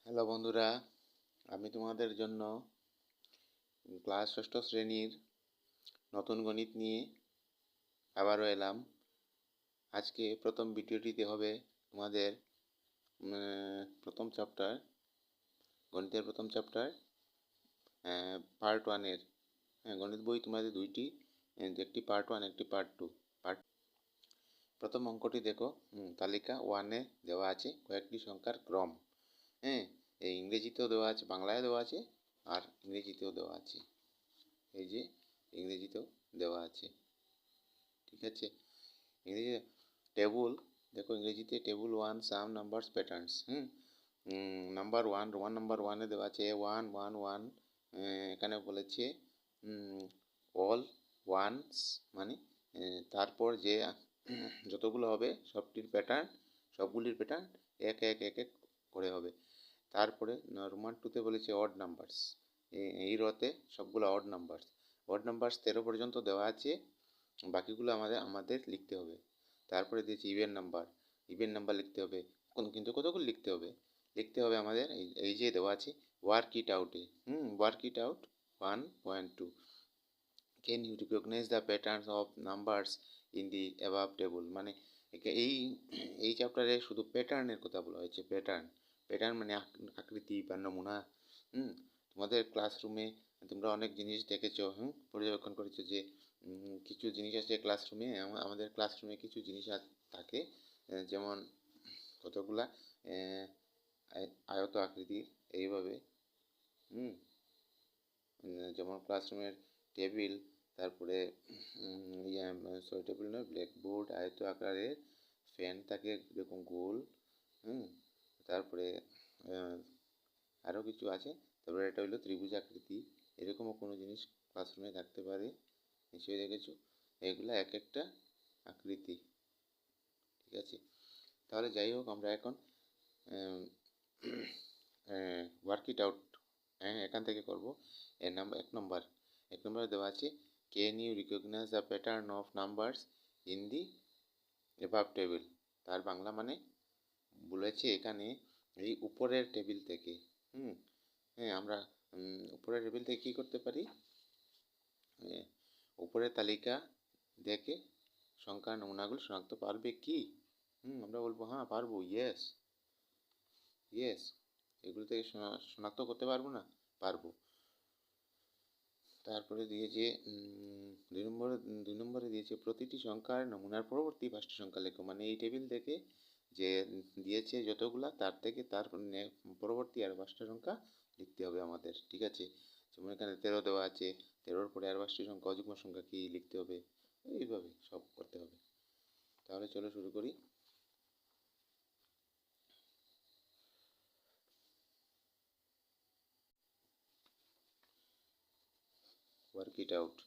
Hello বন্ধুরা, আমি তোমাদের জন্য ক্লাস ষষ্ঠ শ্রেণীর নতুন গণিত নিয়ে আবারও এলাম। আজকে প্রথম ভিডিওটিতে হবে তোমাদের প্রথম চ্যাপ্টার, গণিতের প্রথম চ্যাপ্টার পার্ট ওয়ানের। গণিত বই তোমাদের দুইটি, একটি পার্ট ওয়ান, একটি পার্ট টু। প্রথম অঙ্কটি দেখো, তালিকা ওয়ানে দেওয়া আছে কয়েকটি সংখ্যার ক্রম। এই ইংরেজিতেও দেওয়া আছে, বাংলায় দেওয়া আছে, আর ইংরেজিতেও দেওয়া আছে। এই যে ইংরেজিতেও দেওয়া আছে, ঠিক আছে। ইংরেজি টেবল দেখো, ইংরেজিতে table one some numbers patterns. Number one, Roman number ওয়ানে দেওয়া আছে A111। এখানে বলেছে অল ওয়ানস, মানে তারপর যে যতগুলো হবে সবগুলির প্যাটার্ন এক এক এক এক করে হবে। তারপরে রোমান টুতে বলেছে অড নাম্বারস, এই রতে সবগুলো অড নাম্বারস 13 পর্যন্ত দেওয়া আছে, বাকিগুলো আমাদের লিখতে হবে। তারপরে দিয়েছি ইভেন নাম্বার লিখতে হবে, কিন্তু কতগুলো লিখতে হবে আমাদের। এই যে দেওয়া আছে ওয়ার্ক ইট আউটে, work it out 1.2। Can you recognise the patterns of numbers in the above table. মানে এই চ্যাপ্টারে শুধু প্যাটার্নের কথা বলা হয়েছে। প্যাটার্ন মানে আকৃতি বা নমুনা। তোমাদের ক্লাসরুমে তোমরা অনেক জিনিস দেখেছো, পর্যবেক্ষণ করেছো যে কিছু জিনিস আছে ক্লাসরুমে। আমাদের ক্লাসরুমে কিছু জিনিস থাকে, যেমন কতগুলা আয়ত আকৃতির এইভাবে, যেমন ক্লাসরুমের টেবিল, তারপরে টেবিল নয়, ব্ল্যাকবোর্ড, আয়ত আকারের ফ্যান থাকে এরকম গোল। তারপরে আরও কিছু আছে। তারপরে এটা হলো ত্রিভুজ আকৃতি, এরকমও কোনো জিনিস ক্লাসরুমে থাকতে পারে, নিশ্চয়ই দেখেছো। এগুলো এক একটা আকৃতি, ঠিক আছে। তাহলে যাই হোক, আমরা এখন ওয়ার্ক ইট আউট এখান থেকে করবো। এক নম্বরে দেওয়া আছে can you recognise the pattern of numbers in the above table. তার বাংলা মানে বলেছে এখানে এই উপরের টেবিল থেকে। আমরা উপরের টেবিল থেকে কী করতে পারি, উপরের তালিকা দেখে সংখ্যার নমুনাগুলো শনাক্ত পারবে কি? আমরা বলবো হ্যাঁ পারবো, ইয়েস। এগুলো থেকে শনাক্ত করতে পারবো না, পারবো। তারপরে দিয়েছে দুই নম্বরে দিয়েছে প্রতিটি সংখ্যার নমুনার পরবর্তী 5টি সংখ্যা লেখো। মানে এই টেবিল থেকে যে দিয়েছে যতগুলা, তার থেকে তার পরবর্তী আর 5টা সংখ্যা লিখতে হবে আমাদের, ঠিক আছে। যেমন এখানে 13 দেওয়া আছে, 13-র পরে আর 5টি সংখ্যা, অযুগ্ম সংখ্যা কি লিখতে হবে, এইভাবে সব করতে হবে। তাহলে চলো শুরু করি। Work it out.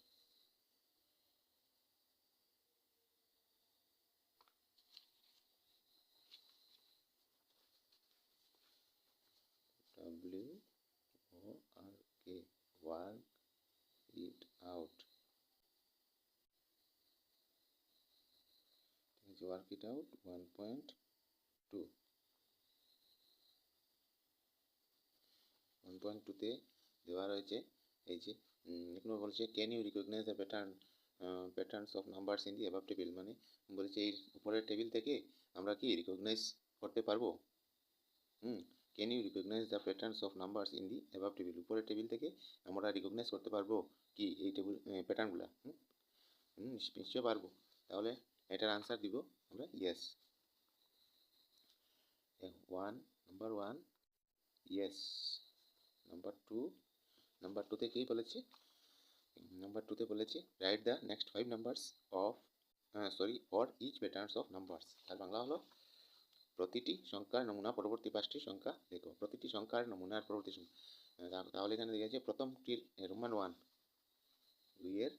WORK, work it out, work it out 1.2। 1.2তে দেওয়া রয়েছে এই যে এখানে বলছে can you recognise the patterns of numbers in the above table. মানে বলেছে এই উপরের টেবিল থেকে আমরা কি রিকগনাইজ করতে পারবো। Can you recognise the patterns of numbers in the above table. উপরের টেবিল থেকে আমরা রিকগনাইজ করতে পারবো কি এই টেবিল প্যাটার্নগুলো। নিশ্চয়ই পারবো। তাহলে এটার আনসার দিব আমরা yes. Number one yes. Number টুতে কী বলেছে, right the next 5 numbers of or each patterns of numbers. তার বাংলা হলো প্রতিটি সংখ্যার নমুনা পরবর্তী 5টি সংখ্যা দেখো। প্রতিটি সংখ্যার নমুনার পরবর্তী সংখ্যা, তাহলে এখানে দেখেছে প্রথমটির রোমান 1, 2-এর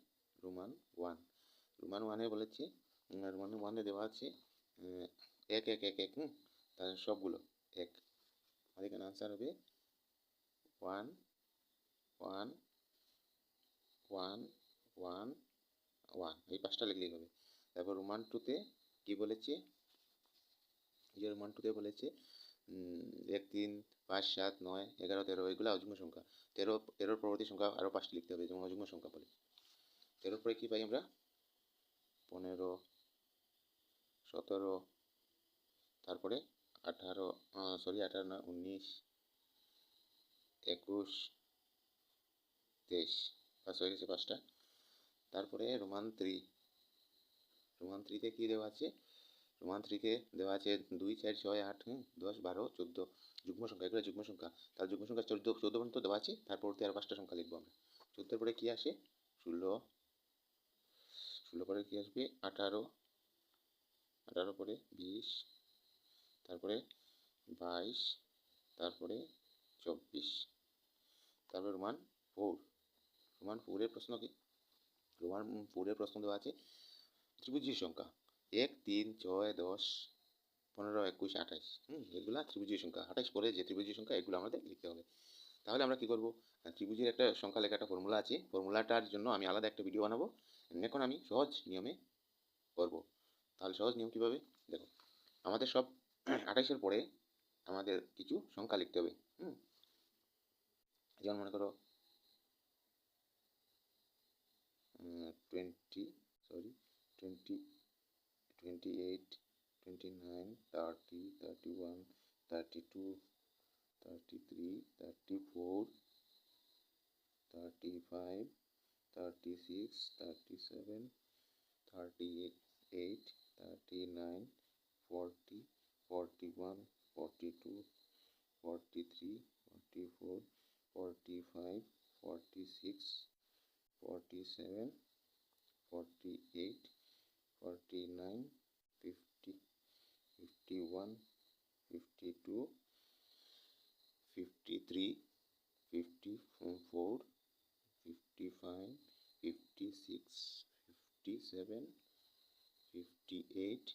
রোমান 1। রোমান 1-এ বলেছে, রোমান 1-এ দেওয়া আছে এক এক এক এক, তাহলে সবগুলো এক। আর এখানে আনসার হবে 1 1 1 1 1, এই 5টা লিখলেই হবে। তারপর রোমান 2-তে কী বলেছে, যে রোমান 2-তে বলেছে 1, 3, 5, 7, 9, 11, 13 এগুলো অযুগ্ম সংখ্যা। 13 পরবর্তী সংখ্যা আরও 5টি লিখতে হবে, যেমন অযুগ্ম সংখ্যা বলে। 13 পরে কী পাই আমরা? 15, 17, তারপরে 18 না 19, 21, 23, পাস হয়ে গেছে 5টা। তারপরে রোমান 3তে কী দেওয়া আছে? রোমান 3তে দেওয়া আছে 2, 4, 6, 8, 10, 12, 14 যুগ্ম সংখ্যা, এগুলো যুগ্ম সংখ্যা। তার যুগ্ম সংখ্যা 14 পর্যন্ত দেওয়া আছে, তার পরবর্তী আর 5টা সংখ্যা লিখবো আমরা। 14 পরে কী আসে? 16 পরে কী আসবে? 18 পরে 20, তারপরে 22, তারপরে 24, তারপরে রোমান 4 এর প্রশ্ন কি? রোমান 4 এর প্রশ্ন দেওয়া আছে ত্রিভুজীয় সংখ্যা 1, 3, 6, 10, 15, 21, 28। এগুলা ত্রিভুজীয় সংখ্যা। 28 পরে যে ত্রিভুজীয় সংখ্যা এগুলো আমাদের লিখতে হবে। তাহলে আমরা কি করব? ত্রিভুজের একটা সংখ্যা লেখা একটা ফর্মুলা আছে, ফর্মুলাটার জন্য আমি আলাদা একটা ভিডিও বানাবো। এখন আমি সহজ নিয়মে করব। তাহলে সহজ নিয়ম কীভাবে? দেখো, আমাদের সব 28-এর পরে আমাদের কিছু সংখ্যা লিখতে হবে। যেমন মনে করো 28, 29, 30, 31, 32, 33, 34, 35, 36, 37, 38, 39, 40, 41, 42, 43, 44, 45, 46, 47, 48, 49, 50, 51, 52, 53, 54, 55, 56, 57, 58,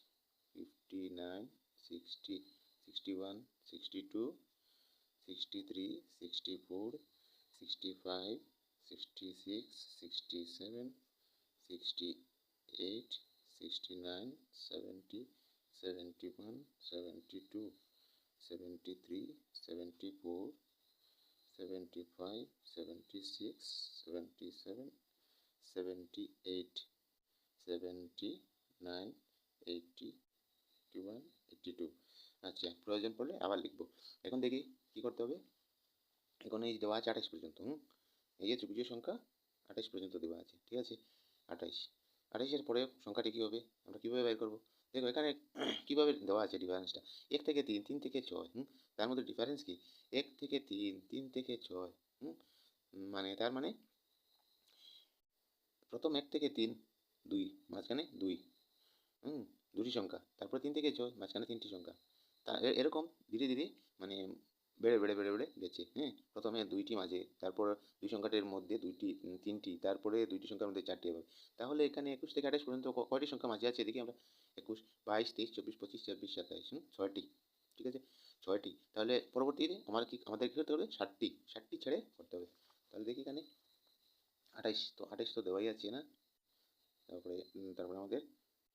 59, 60, 61, 62, 63, 64, 65, 66, 67, 68, 69, 70, 71, 72, 73, 74, 75, 76, 77, 78, 79, 80, 81, 82। আচ্ছা, প্রয়োজন পড়লে আবার লিখবো। এখন দেখি কী করতে হবে। এখন এই দেওয়া আছে 28 পর্যন্ত। এই যে ত্রিভুজীয় সংখ্যা 28 পর্যন্ত দেওয়া আছে, ঠিক আছে? 28-এর পরে সংখ্যাটি কী হবে? আমরা কীভাবে বের করবো? দেখো এখানে কীভাবে দেওয়া আছে ডিফারেন্সটা, 1 থেকে 3, 3 থেকে 6। তার মধ্যে ডিফারেন্স কি? 1 থেকে 3, 3 থেকে 6। মানে তার মানে প্রথম 1 থেকে 3, 2, মাঝখানে 2, দুটি সংখ্যা। তারপর 3 থেকে 6, মাঝখানে 3টি সংখ্যা। তা এরকম ধীরে ধীরে মানে বেড়ে গেছে। প্রথমে 2টি মাঝে, তারপর 2 সংখ্যাটির মধ্যে 2টি, 3টি, তারপরে 2টি সংখ্যার মধ্যে 4টি হবে। তাহলে এখানে 21 থেকে 28 পর্যন্ত কয়টি সংখ্যা মাঝে আছে দেখি আমরা? 21, 22, 23, 24, 25, 26, 27, 6টি। ঠিক আছে, 6টি। তাহলে পরবর্তীতে আমাদের কী করতে হবে? 60টি ছেড়ে করতে হবে। তাহলে দেখি এখানে 28 তো দেওয়াই আছে না? তারপরে আমাদের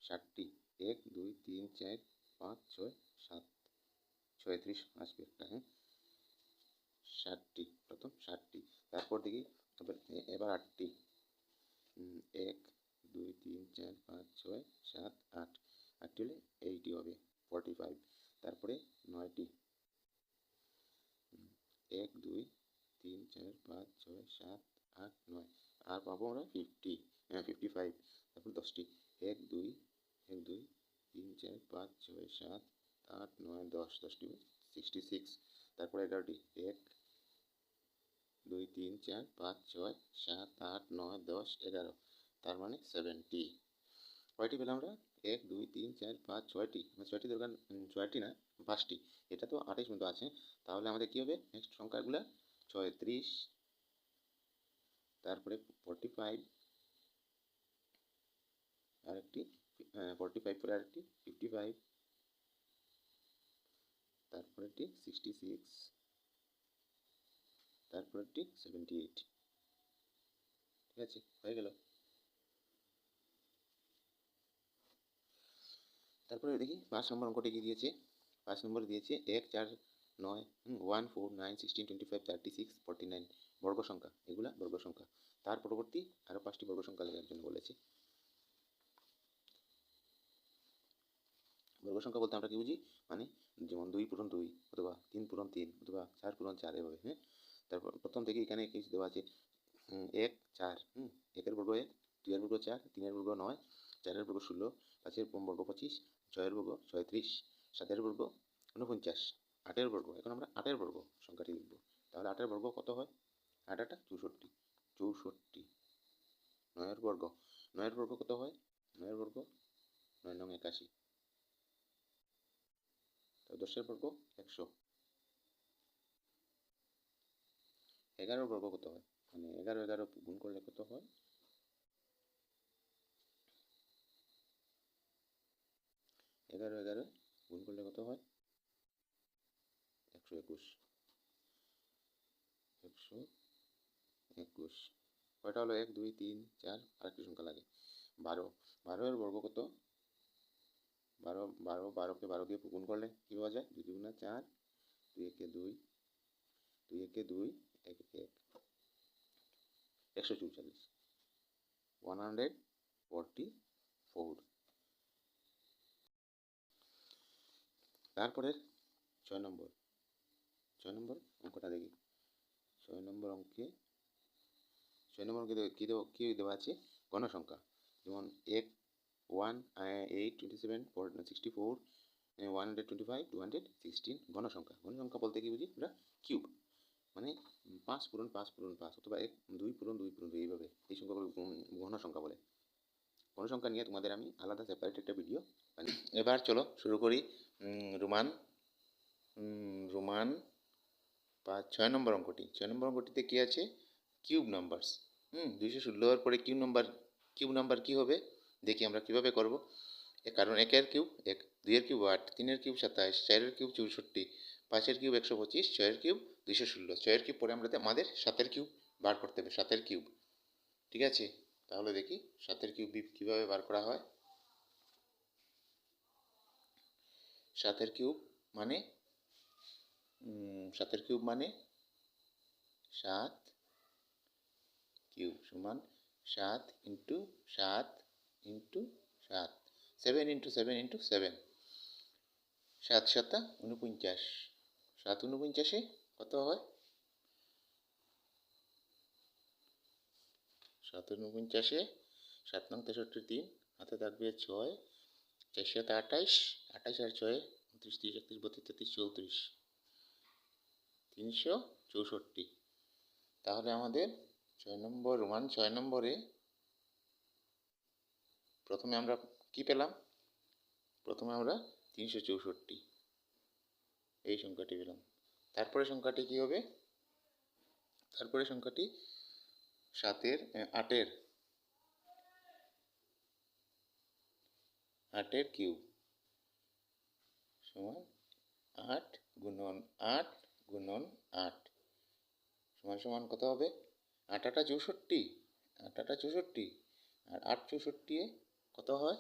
60টি, 1, 2, 3, 4, 5, 6, 7, 36 আসবে একটা। 60টি, প্রথম 60টি। তারপর দেখি এবার 8টি, 1, 2, 3, 4, 5, 6, 7, 8। 8টি হলে 80 হবে, 45। তারপরে 9টি, 1, 2, 3, 4, 5, 6, 7, 8, 9। আর পাবো আমরা 55। তারপর 10টি, 1, 2, 3, 4, 5, 6, 7, 8, 9, 10। 10টি 66। তারপর 11টি, 1, 2, 3, 4, 5, 6, 7, 8, 9, 10, 11। তার মানে 70। কয়টি পেলাম আমরা? 1, 2, 3, 4, 5, 6টি। 6টি দরকার, 6টি না, 5টি। এটা তো 28 পর্যন্ত আছে। তাহলে আমাদের কী হবে? নেক্সট সংখ্যাগুলো 36, তারপরে 45, আরেকটি 45 পরে আরেকটি 55, তারপরেরটি 66, তারপরেরটি 78। ঠিক আছে, হয়ে গেল। তারপরে দেখি 5 নম্বর অঙ্কটি কী দিয়েছে। 5 নম্বরে দিয়েছে 1, 4, 9, 1, 4, 9, 16, 25, 36, 49 বর্গ সংখ্যা, এগুলা বর্গ সংখ্যা। তার পরবর্তী আরও 5টি বর্গ সংখ্যা লেখার জন্য বলেছি। বর্গ সংখ্যা বলতে আমরা কি বুঝি, মানে যেমন 2 পূরণ 2 অথবা 3 পূরণ 3 অথবা 4 পূরণ 4 এভাবে। তারপর প্রথম থেকে এখানে কিছু দেওয়া আছে 1, 4, 1 বর্গ 1, 2 বর্গ 4, 3 বর্গ 9, 4 বর্গ 16, 5 বর্গ 25, 6 বর্গ 36, 7 বর্গ 49, 8 বর্গ। এখন আমরা 8 বর্গ সংখ্যাটি লিখব। তাহলে 8 বর্গ কত হয়? 8 8 64, 64। 9 বর্গ, 9 বর্গ কত হয়? 9 বর্গ 9 9 81। 10 বর্গ 100। 11 বর্গ কত হয়? মানে 11 11 গুণ করলে কত হয়? 11 11 গুণ করলে কত হয়? 121। 121। কয়টা হলো? 1 2 3 4, আরেকটি সংখ্যা লাগে 12। 12 এর বর্গ কত? 12 12 12কে 12 দিয়ে গুণ করলে কি পাওয়া যায়? 2 2 4, 2 1 2, 2 1 2, 1 1 144, 144। তারপরে 6 নম্বর অঙ্কটা দেখি। 6 নম্বর অঙ্কে কি দেওয়া আছে? গণসংখ্যা। যেমন 1 1 8 27 64 125 216 গণসংখ্যা। গণসংখ্যা বলতে কি বুঝি আমরা? কিউব, মানে 5 পূরণ 5 পূরণ 5 অথবা 1 2 পূরণ 2 পূরণ 2, এইভাবে এই সংখ্যাগুলো গণসংখ্যা বলে। গণসংখ্যা নিয়ে তোমাদের আমি আলাদা সেপারেট একটা ভিডিও বানিয়ে। এবার চলো শুরু করি। রোমান 6 নম্বর অঙ্কটি। 6 নম্বর অঙ্কটিতে কি আছে? Cube numbers. 216 এর পরে কিউব নাম্বার কি হবে দেখি আমরা কিভাবে করব। কারণ 1 এর কিউব 1, 2 এর কিউব 8, 3 এর কিউব 27, 4 এর কিউব 64, 5 এর কিউব 125, 6 এর কিউব 216। 6 এর কিউব পরে আমাদের 7 এর কিউব বার করতে হবে। 7 এর কিউব, ঠিক আছে? তাহলে দেখি 7 এর কিউব কিভাবে বার করা হয়। 7 এর কিউব মানে 7 এর কিউব মানে 7 কিউব সমান 7 ইন্টু 7 ইন্টু 7, 7 ইন্টু 7 ইন্টু 7, 7 7 49। 7 49 কত হয়? 7 49, 7 নং 63 3, হাতে থাকবে 6, 4 7 28, 28 আর 6 29 30 31 32 33 34, 364। তাহলে আমাদের 6 নম্বর রোমান 6 নম্বরে প্রথমে আমরা কি পেলাম? প্রথমে আমরা 364 এই সংখ্যাটি পেলাম। তারপরে সংখ্যাটি কি হবে? তারপরে সংখ্যাটি 8 এর কিউব সমান 8 গুণন 8 গুণন 8 সমান কত হবে? 8 8 64, 8 8 64 আর 8 64 কত হয়?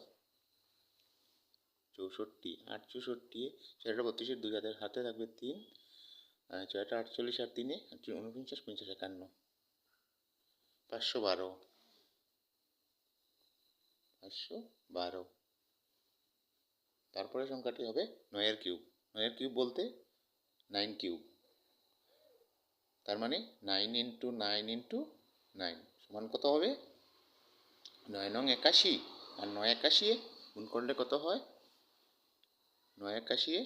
64, 8 64 4 32 2 হাতে থাকবে 3, 4 48 আর 3 49 50 51, 512। তারপরে সংখ্যাটি হবে 9 এর কিউব। 9 এর কিউব বলতে 9 কিউব, তার মানে 9 ইন্টু 9 ইন্টু 9 সমান কত হবে? 9 নং 81 আর 9 81 গুণ করলে কত হয়? 9 81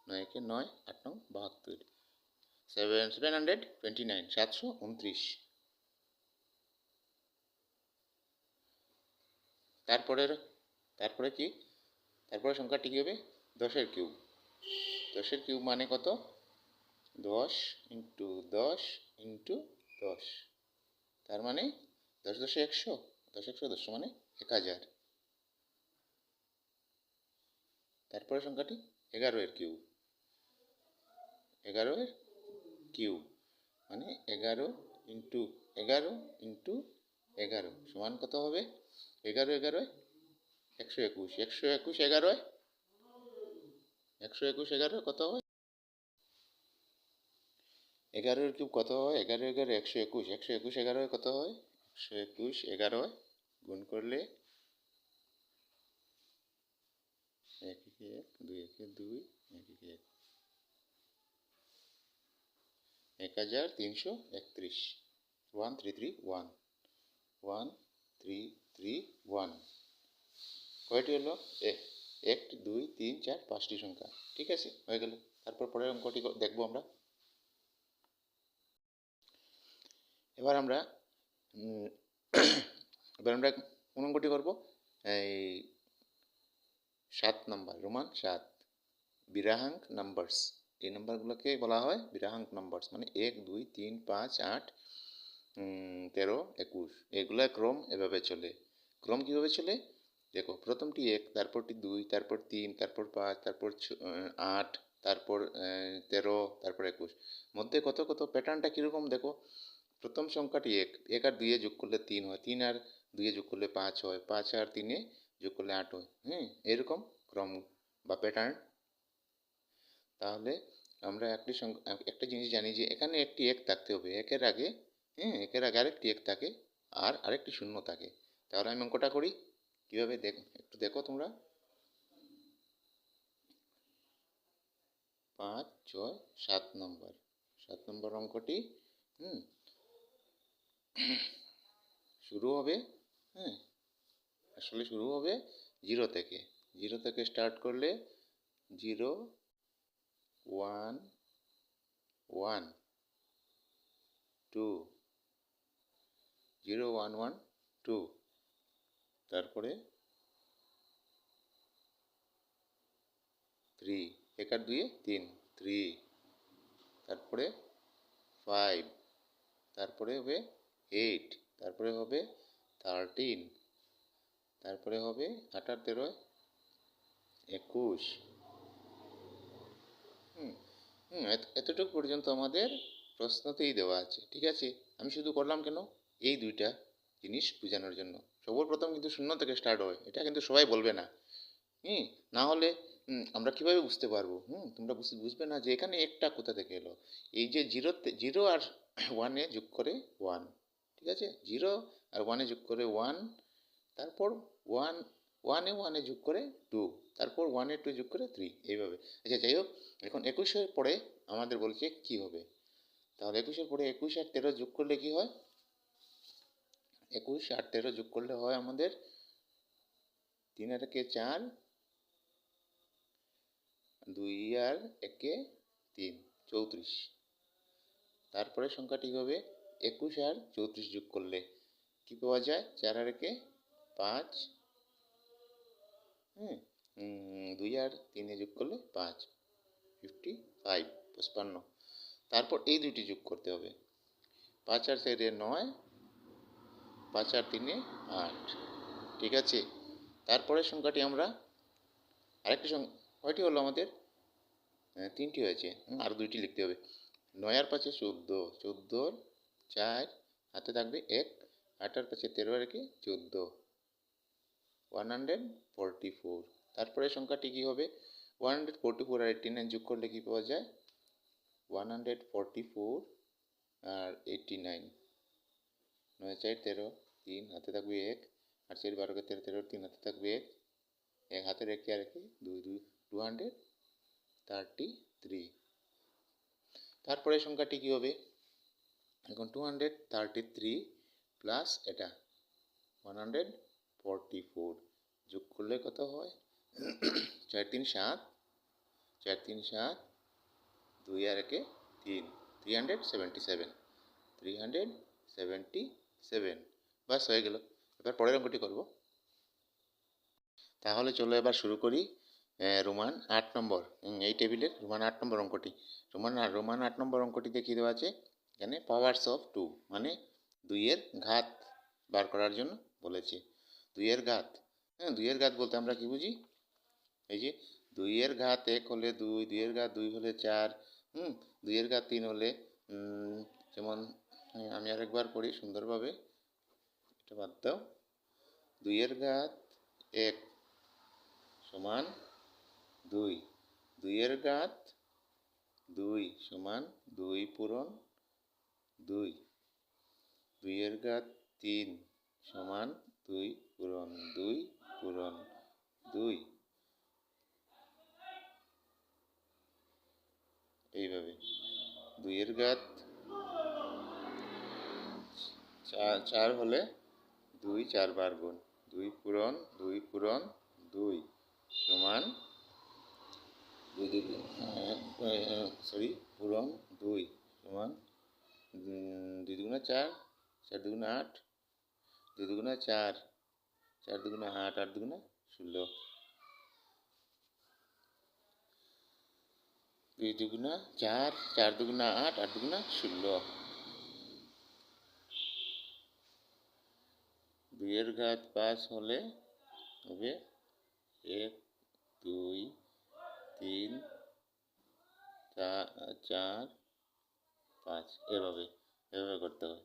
9 একে 9, 8 নং 72, 729 729। তারপরে কি? তারপরে সংখ্যাটি কি হবে? 10 এর কিউব। 10 এর কিউব মানে কত? 10 ইন্টু 10 ইন্টু 10, তার মানে 10 10 100, 10 100 10 মানে 1000। তারপরে সংখ্যাটি 11 এর কিউব। 11 এর কিউব মানে 11 ইন্টু 11 ইন্টু 11 সমান কত হবে? 11 11 121, 121 11 121 11 কত হয়? 11 কিউব কত হয়? 11 11 121, 121 11 কত হয়? 121 11 গুণ করলে 1 1 1 2 1 2 1 1 1 1331 1331 1331 কয়টি হলো? 1 2 3 4 5টি সংখ্যা। ঠিক আছে, হয়ে গেল। তারপর পরের অঙ্কটি দেখব আমরা। এবার আমরা কোন অঙ্কটি করব? এই 7 নম্বর, রোমান 7, বিরাহাঙ্ক নাম্বারস। এই নাম্বারগুলোকে বলা হয় বিরাহাঙ্ক নাম্বারস, মানে 1 2 3 5 8 13 21। এগুলা ক্রম এভাবে চলে। ক্রম কিভাবে চলে দেখো, প্রথমটি 1, তারপরটি 2, তারপর 3, তারপর 5, তারপর 8, তারপর 13, তারপর 21। মধ্যে কত কত প্যাটার্নটা কীরকম দেখো। প্রথম সংখ্যাটি 1, 1 আর 2 যোগ করলে 3 হয়, 3 আর 2 যোগ করলে 5 হয়, 5 আর 3 যোগ করলে 8 হয়। এরকম ক্রম বা প্যাটার্ন। তাহলে আমরা একটা জিনিস জানি যে এখানে একটি 1 থাকতে হবে, একের আগে আরেকটি 1 থাকে, আর আরেকটি শূন্য থাকে। তাহলে আমি অঙ্কটা করি কীভাবে একটু দেখো তোমরা। 5 6 7 নম্বর, 7 নম্বর অঙ্কটি শুরু হবে, আসলে শুরু হবে 0 থেকে। 0 থেকে স্টার্ট করলে 0 1 1 2 0 1 1 2, তারপরে 3, 1 আর 2 3 3, তারপরে 5, তারপরে হবে 8, তারপরে হবে 13, তারপরে হবে 8 আর 13 21। এতটুকু পর্যন্ত আমাদের প্রশ্নতেই দেওয়া আছে। ঠিক আছে, আমি শুধু করলাম কেন, এই দুইটা জিনিস বোঝানোর জন্য। সর্বপ্রথম কিন্তু শূন্য থেকে স্টার্ট হয়, এটা কিন্তু সবাই বলবে না। না হলে আমরা কিভাবে বুঝতে পারবো? তোমরা বুঝবে না যে এখানে একটা কোথা থেকে এলো। এই যে 0 আর 1-এ যোগ করে 1, ঠিক আছে, 0 আর 1-এ যোগ করে 1, তারপর 1-এ 1-এ যোগ করে 2, তারপর 1-এ 2 যোগ করে 3, এইভাবে। আচ্ছা, যাই হোক, এখন 21-এর পরে আমাদের বলছে কি হবে। তাহলে 21-এর পরে 21 আর 13 যোগ করলে কি হয়? 21 আর 13 যোগ করলে হয় আমাদের 3 আর 1 4, 2 আর 1 3, 34। তারপরে সংখ্যাটি হবে 21 আর 34 যোগ করলে কি পাওয়া যায়? 4 আর 1 5, 2 আর 3 যোগ করলে 5, 55, 55। তারপর এই দুইটি যোগ করতে হবে, 5 আর 4 9, 5 আর 3 8। ঠিক আছে, তারপরের সংখ্যাটি আমরা আরেকটি সংখ্যা কয়টি হলো আমাদের? 3টি হয়েছে, আর 2টি লিখতে হবে। 9 আর 5 14, 14 4, হাতে থাকবে 1, 8 আর 5 13 আর 1 14, 144। তারপরে সংখ্যাটি কি হবে? 144 আর 89 যোগ করলে কি পাওয়া যায়? 144 আর 89, 9 4 13, 3 হাতে থাকবে 1, 8 4 12 13 13, 3 হাতে থাকবে 1, 1 হাতের 1 আর 1 2 2, 233। তারপরে সংখ্যাটি কি হবে? এখন 233 প্লাস এটা 144 যোগ করলে কত হয়? 4 3 7, 4 3 7, 2 আর 1 3, 377, 377। বাস, হয়ে গেল। এবার পরের অঙ্কটি করব। তাহলে চলো এবার শুরু করি রোমান 8 নম্বর, এই টেবিলের রোমান 8 নম্বর অঙ্কটি। রোমান 8 নম্বর অঙ্কটিতে কী দেওয়া আছে? এখানে পাওয়ার্স অফ 2, মানে 2-এর ঘাত বার করার জন্য বলেছে। 2-এর ঘাত, 2-এর ঘাত বলতে আমরা কি বুঝি? এই যে 2-এর ঘাত 1 হলে 2, 2-এর ঘাত 2 হলে 4, 2-এর ঘাত 3 হলে, যেমন আমি আরেকবার পড়ি সুন্দরভাবে, এটা বাদ দাও। 2-এর ঘাত 1 সমান 2, 2 2-এর ঘাত 2 সমান 2 পূরণ 2। 2-এর ঘাত 3 সমান 2 পূরণ 2 পূরণ 2। এইভাবে 2-এর ঘাত 4 হলে 2 4 বার গুণ 2 পূরণ 2 পূরণ 2 সমান 2 পূরণ 2 সমান 2 দুগুণা 4 4 দুগুণা 8 2 দুগুণা 4 4 দুগুণা 8 8 দুগুণা 16 2 দুগুণা 4 4 দুগুণা 8 8 দুগুণা 16। 2-এর ঘাত 5 হলে হবে 1 2 3 4 5 এভাবে করতে হয়।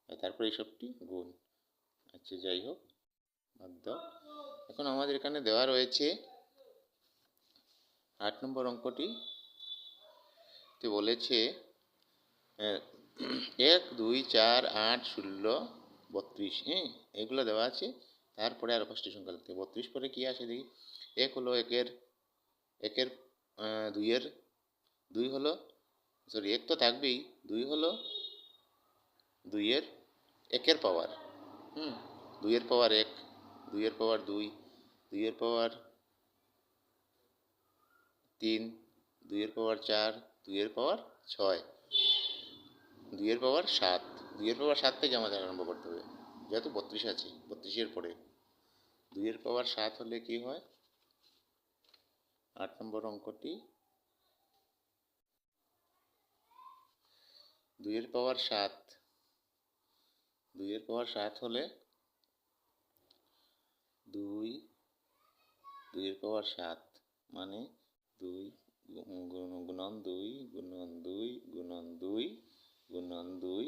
তারপর এইসবটি গুণ। আচ্ছা যাই হোক বাদ দাও। এখন আমাদের এখানে দেওয়া রয়েছে 8 নম্বর অঙ্কটি বলেছে 1 2 4 8 16 32। হ্যাঁ, এগুলো দেওয়া আছে। তারপরে আরও 5টি সংখ্যা লিখতে হবে। 32 পরে কি আসে দেখি। 1 হলো 1-এর 2-এর 2 হলো 1 তো থাকবেই। 2 হলো 2-এর 1-এর পাওয়ার 2-এর পাওয়ার 1 2-এর পাওয়ার 2 2-এর পাওয়ার 3 2-এর পাওয়ার 4 2-এর পাওয়ার 6 2-এর পাওয়ার 7 2-এর পাওয়ার 7 থেকে আমাদের আরম্ভ করতে হবে, যেহেতু 32 আছে। 32-এর পরে 2-এর পাওয়ার 7 হলে কি হয় 8 নম্বর অঙ্কটি 2-এর পাওয়ার 7 2-এর পাওয়ার 7 হলে 2 2-এর পাওয়ার 7 মানে 2 গুণন 2 গুণন 2 গুণন 2 গুণন 2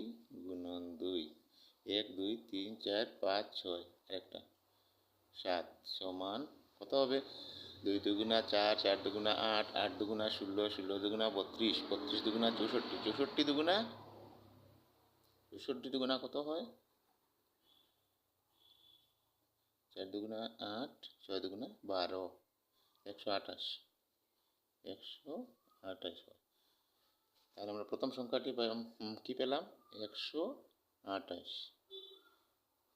গুণন 2 1 2 3 4 5 6 একটা 7 সমান কত হবে 2 দুগুণা 4 4 দুগুণা 8 8 দুগুণা 16 16 দুগুণা 32 32 দুগুণা 64 64 দুগুণা কত হয় 4 দুগুণা 8 6 দুগুণা 12 128 হয়। তাহলে আমরা প্রথম সংখ্যাটি কি পেলাম 128।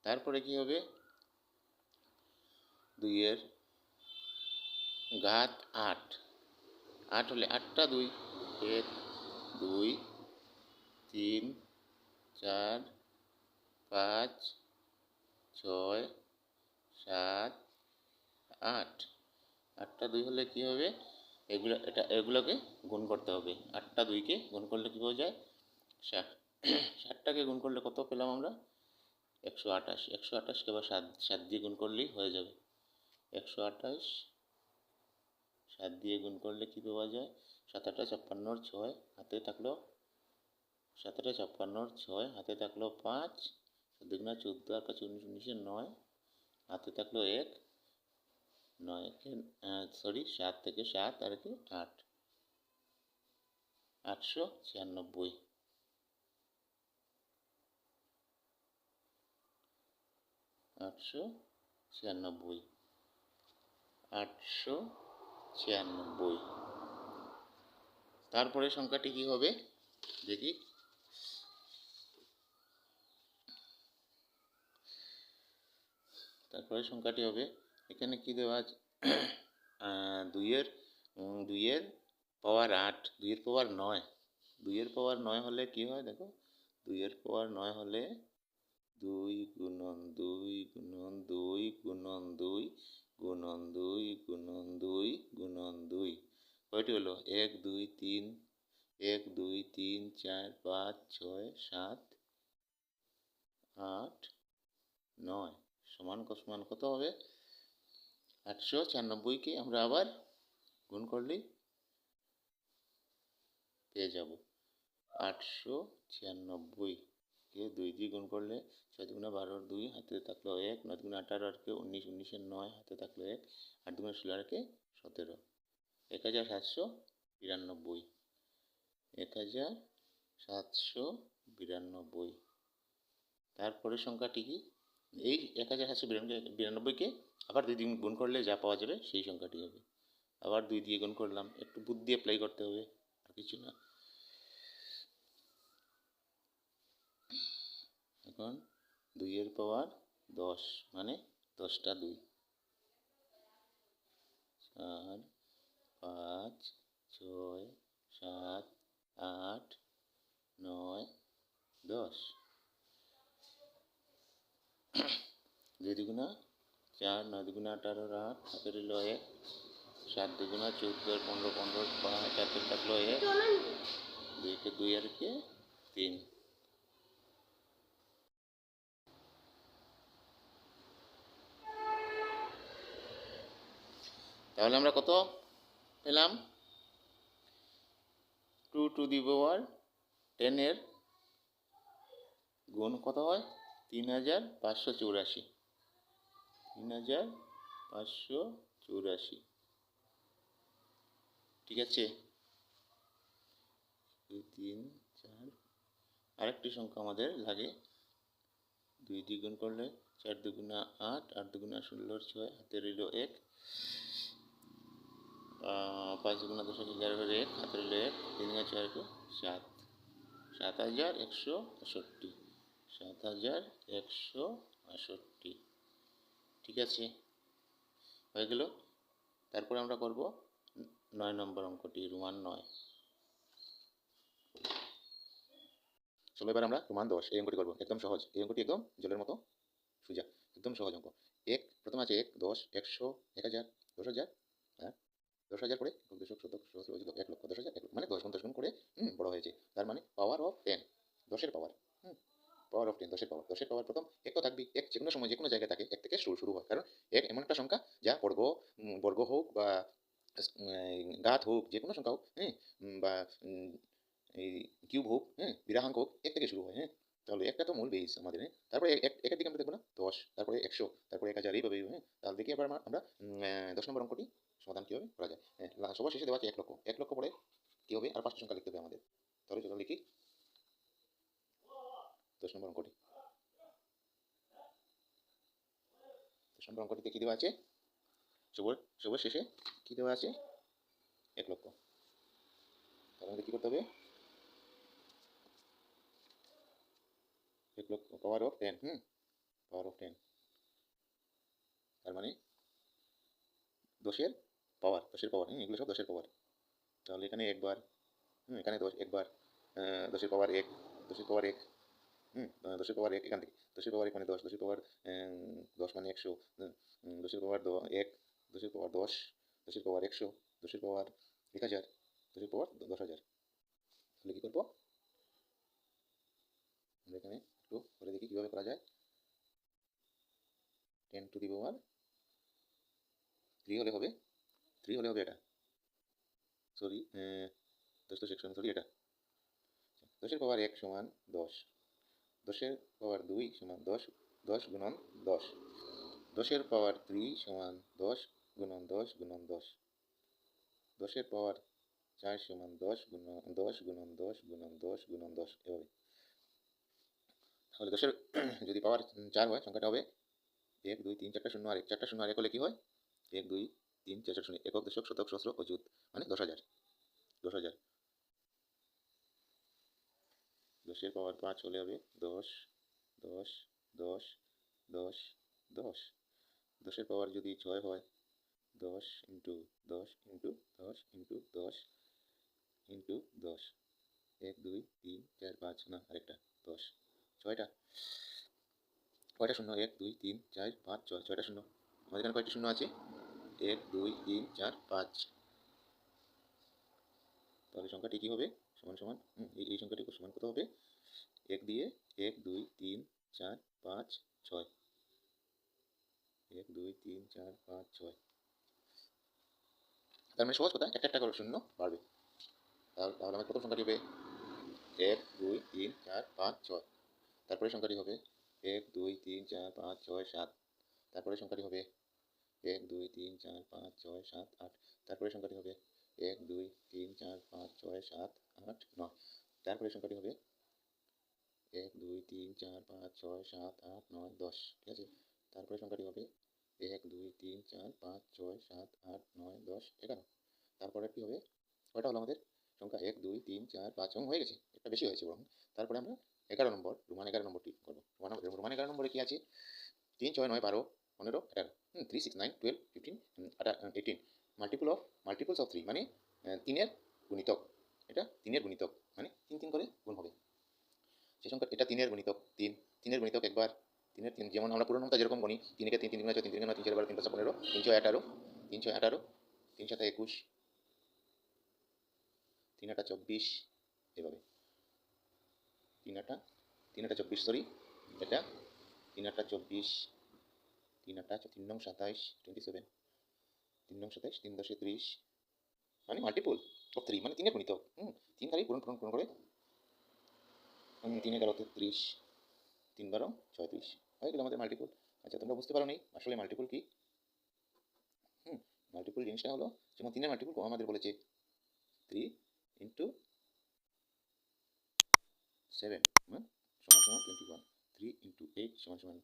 তারপরে কি হবে 2-এর ঘাত 8 8 হলে 8টা 2 1 2 3 4 5 6 7 8 8টা 2 হলে কি হবে এগুলোকে গুণ করতে হবে। 8টা 2কে গুণ করলে কি পাওয়া যায় 60। 60টাকে গুণ করলে কত পেলাম আমরা 128। 128কে আবার 7 দিয়ে গুণ করলেই হয়ে যাবে। 128 7 দিয়ে গুণ করলে কি পাওয়া যায় 7 8 56 6 হাতে থাকলো 7 8 56 6 হাতে থাকলো 5 7 দুগুণা 14 আর 5 19 9 হাতে থাকলো 1 9 7 থেকে 7 আর 8 896 896। তারপরে সংখ্যাটি কি হবে দেখি। তারপরে সংখ্যাটি হবে এখানে কি দেওয়া আছে 2-এর পাওয়ার 8 2-এর পাওয়ার 9 2-এর পাওয়ার 9 হলে কি হয় দেখো 2-এর পাওয়ার 9 হলে 2 গুণন 2 গুণন 2 গুণন 2 গুণন 2 গুণন 2 গুণন 2 কয়টি হলো 1 2 3 1 2 3 4 5 6 7 8 9 সমান কত হবে 896কে আমরা আবার গুণ করলেই পেয়ে যাব 896 কে 2 দিয়ে গুণ করলে 6 দুগুণা 12 2 হাতে থাকলো 1 9 দুগুণা 18 আর 19 19 9 হাতে থাকলো 1 8 দুগুণা 16 আর 17 1776 বিরানব্বই, 1792। তারপরের সংখ্যাটি কি? এই 1792কে আবার 2 দিয়ে গুণ করলে যা পাওয়া যাবে সেই সংখ্যাটি হবে। আবার 2 দিয়ে গুণ করলাম, একটু বুদ্ধি অ্যাপ্লাই করতে হবে, আর কিছু না। এখন 2 এর পাওয়ার 10 মানে 10টা 2, 4, 5, 6, 7, 8, 9, 10। 2 দুগুণা 4, 9 দুগুণা 18, 8, হাতে রইল 1, 7 দুগুণা 14, 15, 15, 5, 4 থাকলো 1, 2কে 2 আর কে 3। তাহলে আমরা কত পেলাম? 2 টু দি পাওয়ার 10 এর গুণ কত হয়? 3584। 3584। ঠিক আছে, 2, 3, 4। আরেকটি সংখ্যা আমাদের লাগে। 2 দিয়ে গুণ করলে 4 দুগুণা 8, 8 দুগুণা 16, 6, হাতে রইল 1, 5 দুগুণা 10, 11, 1, হাতে রইল 1, 3 4 7, 7168। 7168। ঠিক আছে, হয়ে গেল। তারপরে আমরা করব 9 নম্বর অঙ্কটি, রোমান 9। চলো এবার আমরা রোমান 10 এই অঙ্কটি করব। একদম সহজ, এই অঙ্কটি একদম জলের মতো সোজা, একদম সহজ অঙ্ক। প্রথমে আছে 1, 10, 100, 1000, 10000, হ্যাঁ 10,000 করে দশক শতক সহস্র 1 লক্ষ, 10,000 1 লক্ষ, মানে 10 গুণ 10 গুণ করে বড় হয়েছে। তার মানে power of 10, 10-এর power, power of 10, 10-এর পাওয়ার। 10-এর পাওয়ার প্রথম 1 তো থাকবেই, 1 যেকোনো সময় যেকোনো জায়গায় থাকে, 1 থেকে শুরু হয়, কারণ 1 এমন একটা সংখ্যা যা বর্গ হোক বা ঘাত হোক, যে কোনো সংখ্যা হোক, বা এই কিউব হোক, বিরাহাঙ্ক হোক, 1 থেকে শুরু হয়। তাহলে একটা তো মূল বেস আমাদের। তারপরে একের দিকে আমরা দেখবো না 10, তারপরে 100, তারপরে 1000, এইভাবে। তাহলে দেখি এবার আমরা 10 নম্বর অঙ্কটি সমাধান কীভাবে করা যায়। সবার শেষে দেওয়া আছে 1 লক্ষ। 1 লক্ষ পরে কী হবে? আর 5টা সংখ্যা লিখতে হবে আমাদের। তাহলে চলো লিখি 10 নম্বর অঙ্কটি। 10 নম্বর অঙ্কটিতে কী দেওয়া আছে? সবার শেষে কী দেওয়া আছে? 1 লক্ষ। তাহলে আমাদের কী করতে হবে? 1 লক্ষ পাওয়ার অফ 10, পাওয়ার অফ 10, তার মানে 10-এর পাওয়ার, এগুলো সব 10-এর পাওয়ার। তাহলে এখানে একবার, এখানে 10 একবার, 10-এর পাওয়ার 1, 10-এর পাওয়ার 1, 10-এর পাওয়ার 1 এখান থেকে, 10-এর পাওয়ার 1 মানে 10, 10-এর পাওয়ার 10 মানে 100, 10-এর পাওয়ার 1, 10-এর পাওয়ার 10, 10-এর পাওয়ার 100, 10-এর পাওয়ার 1000, 10-এর পাওয়ার 10,000। তাহলে কী করবো? আমরা এখানে একটু করে দেখি কীভাবে করা যায়। 10 টু দি পাওয়ার 3 হলে হবে, 3 হলে হবে এটা, সরি 10 তো সেকশন, সরি এটা। 10-এর পাওয়ার 1 সমান 10, 10-এর পাওয়ার 2 সমান 10, 10 গুণন 10, 10-এর পাওয়ার 3 সমান 10 গুণন 10 গুণন 10, 10-এর পাওয়ার 4 সমান 10 গুণন 10 গুণন 10 গুণন 10 গুণন 10, এভাবে। তাহলে 10-এর যদি পাওয়ার 4 হয়, সংখ্যাটা হবে 1, 2, 3, 4টা শূন্য আর 1, 4টা শূন্য আর 1 হলে কী হয়? 1, 2, 3, 4, 4 শূন্য, একক, দশক, শতক, সহস্র, অযুত, মানে 10,000, 10,000। 10-এর পাওয়ার 5 হলে হবে 10, 10, 10, 10, 10। 10-এর পাওয়ার যদি 6 হয়, 10 ইন্টু 10 ইন্টু 10 ইন্টু 10 ইন্টু 10, 1, 2, 3, 4, 5, না আরেকটা 10, 6টা, কয়টা শূন্য? 1, 2, 3, 4, 5, 6, 6টা শূন্য। আমাদের এখানে কয়টি শূন্য আছে? 1, 2, 3, 4, 5। তাহলে সংখ্যাটি কী হবে? সমান সমান, এই সংখ্যাটি সমান কত হবে? 1 দিয়ে 1, 2, 3, 4, 5, 6, 1, 2, 3, 4, 5, 6। তার মানে সহজ কথা, একটা একটা করে শূন্য বাড়বে। তাহলে আমার প্রথম সংখ্যাটি হবে 1, 2, 3, 4, 5, 6। তারপরে সংখ্যাটি হবে 1, 2, 3, 4, 5, 6, 7। তারপরে সংখ্যাটি হবে 1, 2, 3, 4, 5, 6, 7, 8। তারপরে সংখ্যাটি হবে 1 2 3 4 5 6 7 8 9। তারপরে সংখ্যাটি হবে 1 2 3 4 5 6 7 8 9 10। ঠিক আছে, তারপরে সংখ্যাটি হবে 1 2 3 4 5 6 7 8 9 10 11। তারপরে কি হবে, কয়টা হলো আমাদের সংখ্যা 1 2 3 4 5 এবং হয়ে গেছে, একটা বেশি হয়েছে বরং। তারপরে আমরা 11 নম্বর রোমান 11 নম্বরটি করবো। রোমান 11 নম্বরে কি আছে, 3 6 9 12 15 11, 3 6 9 12 15 18। মাল্টিপলস অফ 3 মানে 3-এর গুণিতক। এটা 3-এর গুণিতক মানে 3 3 করে গুণ হবে সেই সংখ্যা। এটা 3-এর গুণিতক 3, 3-এর গুণিতক একবার, 3-এর 3, যেমন আমরা পুরো নামটা যেরকম গণি 3 কে 3 3 গুণা 6 3 3 গুণা 3 4 12 3 5 15 3 6 18 3 6 18 3 7 21 3 8 24 এভাবে 3 8 24, সরি এটা 3 8 24 3 8 3 9 27 27 3 9 27 3 10 30 মানে মাল্টিপল অফ 3 মানে 3-এর গুণিতক। 3 দ্বারাই পূরণ পূরণ পূরণ করে 3 11 33 3 12 36 হয়ে গেল আমাদের মাল্টিপল। আচ্ছা, তোমরা বুঝতে পারো নি আসলে মাল্টিপল কি? মাল্টিপল জিনিসটা হলো, যেমন 3-এর মাল্টিপল আমাদের বলেছে 3 ইন্টু 7 সমান সমান 21, 3 ইন্টু 8 সমান সমান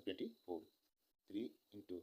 24, 3 ইন্টু